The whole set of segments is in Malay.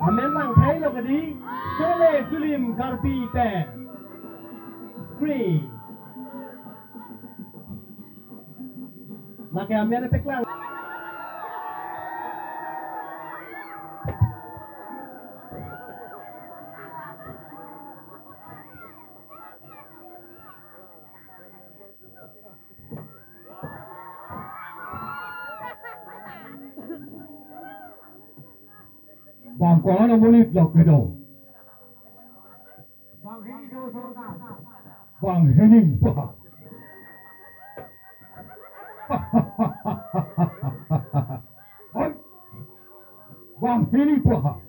Amen lang thấy lo cái đi. Sole Sulim Carpite. Free. Laki amen peklang. Bang ko ano mo nit lok ito. Bang hening pa. Ay, bang hening pa.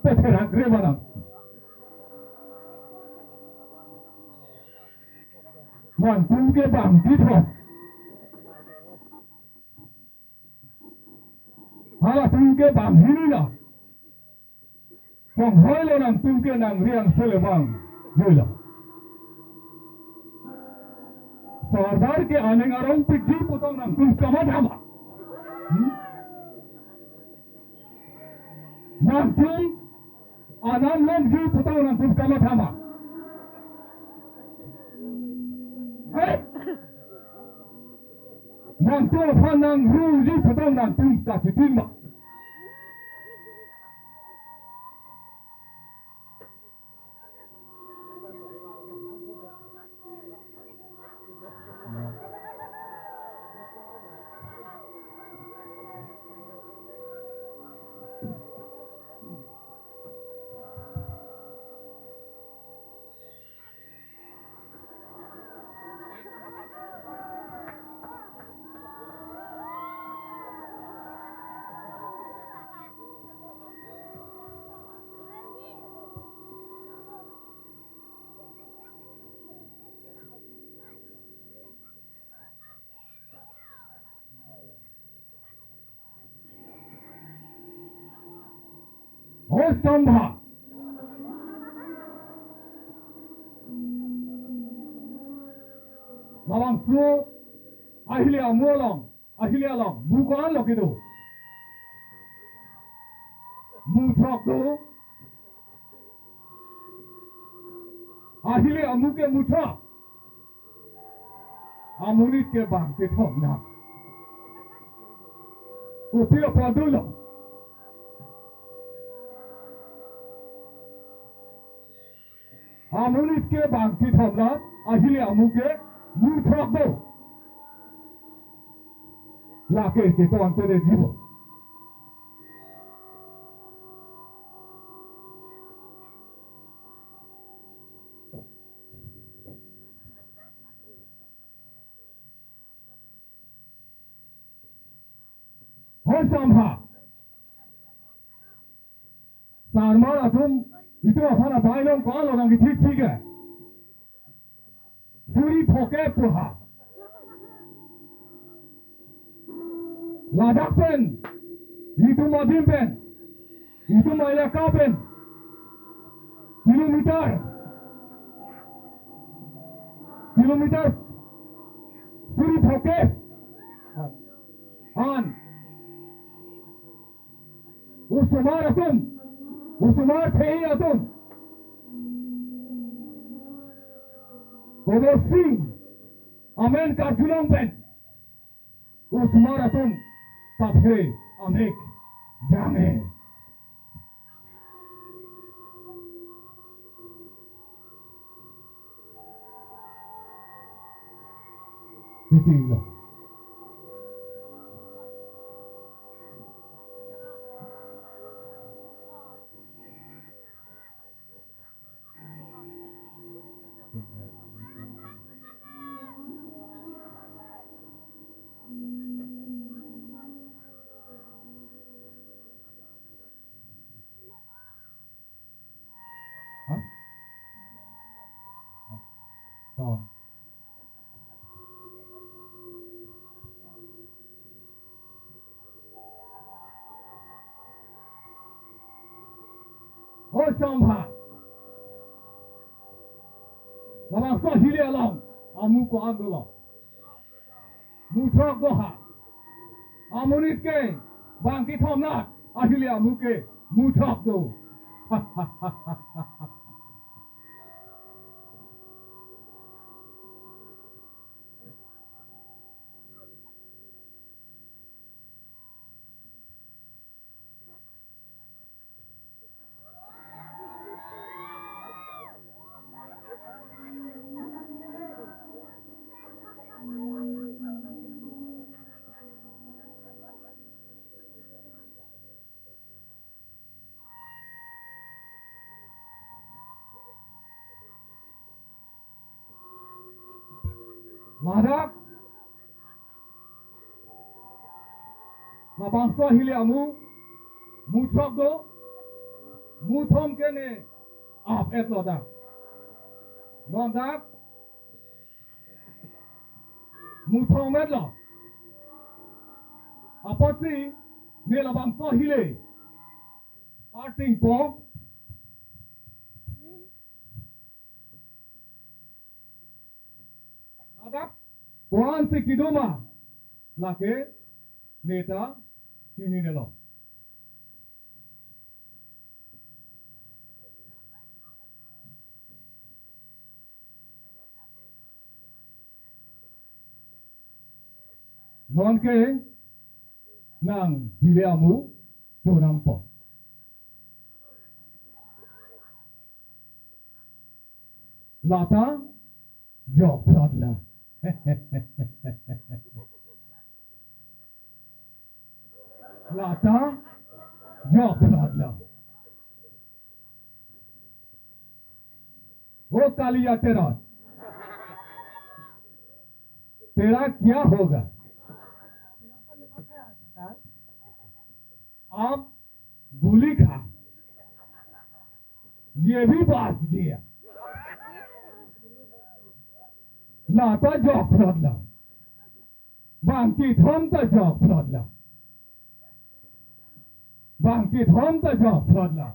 Katerak remanang. Man tungke bang dito. Hala tungke bang hinila. Trong hoi lo nang tungke nang riang sele bang hila. Sardar ke aneng arong piji putong nang tung kamat hama. Nang tung anam long ji putong nang tung kamat hama. Nang tung fan nang ru ji putong nang tung kasi tingma. Hostamba. Lawang su ahilia molong ahilia long bukan lo gitu. Mutrok tu ahilia muke mutrok. Amunit ke bang ke thong na. Upia padulo. Amunit ke bang ke thong na ahilia muke mutrok tu. Laki ke tuan tere jiwa. Hostamba. Sarmar atum itu apa na bailong kalau orang itu tiga. Suri poke puha. Ladak pen. Itu madim pen. Itu maya pen. Kilometer. Suri poke. Han. Usmar atum. Usmar thei atum. Kobo Singh. Amen Karjulong pen. Usmar atum. Taphe amek. Jange. Itulah. Hah? Oh. Hostamba. Lawang so hilia long. Amu ko aglo. muthok doha amonit ke bangki thomnat ahilia muke muthok do Madak mabangsa hiliamu muthok do muthom kene ap et loda nondak muthom et lo apotri ne labangsa hile parting pom Madak Kuan si Kiduma lake neta kini nelo. Non ke nang hiliamu chonampo. Lata jok pradla. Lata jok pradla. वो कालिया तेरा क्या होगा आप गोली खा ये भी बात किया लाता जॉब फ्रॉडला बांकी थोमता जॉब फ्रॉडला बांकी थोमता जॉब फ्रॉडला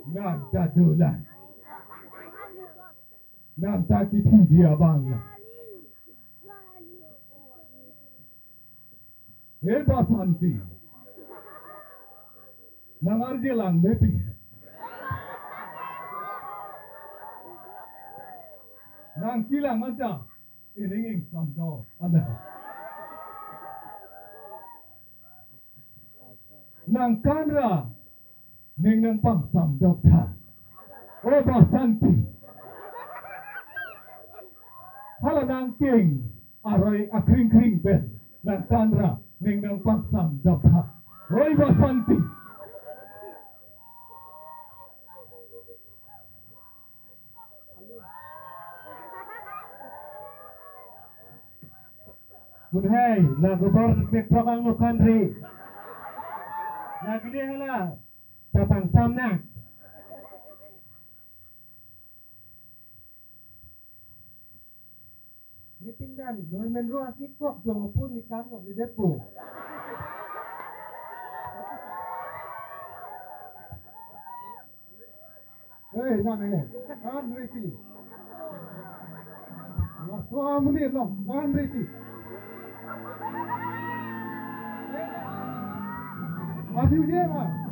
Nagdadulan. Nagdakiti dia bangla. Eba santi. Nangarjilang mepi. Nang kilang aja. Iringing samdo. Ada. Nang kanra. Ning nang pang samdo ta. Eba santi. Hala nang king. Aroy akring-kring ben. Nang kanra. Ning nang pang samdo ta. Eba santi. Kunhai, la gubor pekprokang no country. Lagi dia hala, tapang samna. Meeting dan, government ruas ikok jong pun ikan ng di depo. Kan reti. Langsung menit long, kan reti. Masih dia mah.